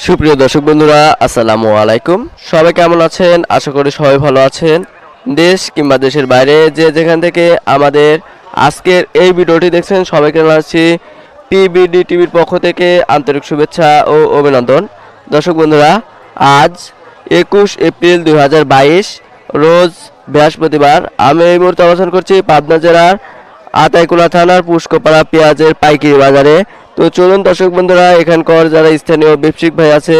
সুপ্রিয় দর্শক বন্ধুরা, আসসালামু আলাইকুম। সবাই কেমন আছেন? আশা করি সবাই ভালো আছেন। দেশ কিংবা দেশের বাইরে যে যেখান থেকে আমাদের আজকের এই ভিডিওটি দেখছেন, সবাইকে জানাচ্ছি পিবিডি টিভির পক্ষ থেকে আন্তরিক শুভেচ্ছা ও অভিনন্দন। দর্শক বন্ধুরা, আজ 21 এপ্রিল 2022 রোজ বৃহস্পতিবার। আমি এই মুহূর্তে অবস্থান করছি পাবনা জেলার আতাইকুলা থানার পুষ্কপাড়া পেঁয়াজের পাইকারি বাজারে। তো চলুন দর্শক বন্ধুরা, এখানকার যারা স্থানীয় ব্যবসায়িক ভাই আছে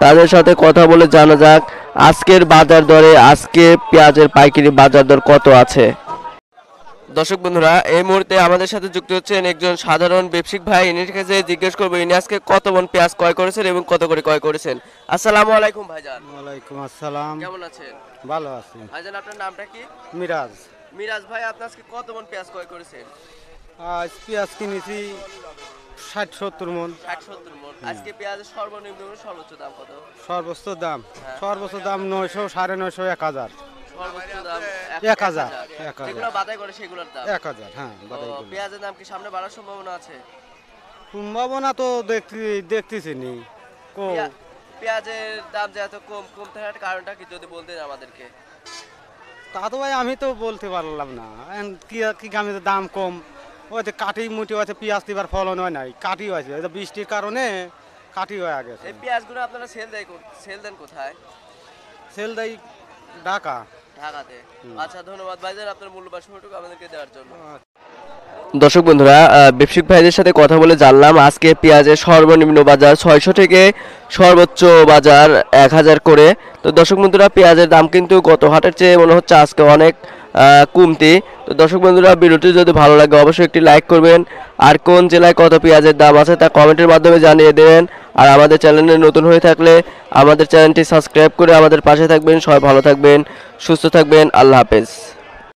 তাদের সাথে কথা বলে জানা যাক আজকের বাজার দরে, আজকে পেঁয়াজের পাইকারি বাজার দর কত আছে। দর্শক বন্ধুরা, এই মুহূর্তে আমাদের সাথে যুক্ত হচ্ছেন একজন সাধারণ ব্যবসায়িক ভাই। ইনির কাছে জিজ্ঞেস করবো ইনি আজকে কত মন পেঁয়াজ ক্রয় করেছেন এবং কত করে ক্রয় করেছেন। আসসালামু আলাইকুম ভাইজান। ওয়ালাইকুম আসসালাম। কেমন আছেন? ভালো আছি। ভাইজান, আপনার নামটা কি? মিরাজ। মিরাজ ভাই, আপনি আজকে কত মন পেঁয়াজ ক্রয় করেছেন? আজ পেঁয়াজ কিনেছি 60-70 মন। 60-70 মন। আজকে পেঁয়াজের সর্বনিম্ন এবং সর্বোচ্চ দাম কত? সর্বোচ্চ দাম হ্যাঁ। সর্বোচ্চ দাম 900, 950, 1000। সর্বোচ্চ দাম 1000, 1000। যেগুলো বাদাই করে সেগুলোর দাম 1000, হ্যাঁ। ও, পেঁয়াজের দাম কি সামনে বাড়ার সম্ভাবনা আছে? সম্ভাবনা তো দেখতেছি নি। পেঁয়াজের দাম যে এত কম থাকার কারণটা কি যদি বলতেন আমাদেরকে? তা তো ভাই আমি তো বলতে পারলাম না। কি আমি দাম কম, ওই যে কাটি মুটি আছে, পেঁয়াজ এবার ফলন হয় নাই, কাটি হয়েছে বৃষ্টির কারণে কাটি হয়ে গেছে। এই পেঁয়াজগুলো আপনারা সেল দেন কোথায়? সেল দেয় ঢাকা। ঢাকাতে। আচ্ছা, ধন্যবাদ ভাইজান আপনার মূল্যবান সময়টুকু আমাদেরকে দেওয়ার জন্য। দর্শক বন্ধুরা, ব্যবসায়িক ভাইদের সাথে কথা বলে জানলাম আজকে পেঁয়াজের সর্বনিম্ন বাজার 600 থেকে সর্বোচ্চ বাজার 1000 করে। তো দর্শক বন্ধুরা, পেঁয়াজের দাম কিন্তু গত হাটের চেয়ে মনে হচ্ছে আজকে অনেক কমতি। তো দর্শক বন্ধুরা, ভিডিওটি যদি ভালো লাগে অবশ্যই একটি লাইক করবেন, আর কোন জেলায় কত পেঁয়াজের দাম আছে তা কমেন্টের মাধ্যমে জানিয়ে দেবেন। আর আমাদের চ্যানেলে নতুন হয়ে থাকলে আমাদের চ্যানেলটি সাবস্ক্রাইব করে আমাদের পাশে থাকবেন। সবাই ভালো থাকবেন, সুস্থ থাকবেন। আল্লাহ হাফেজ।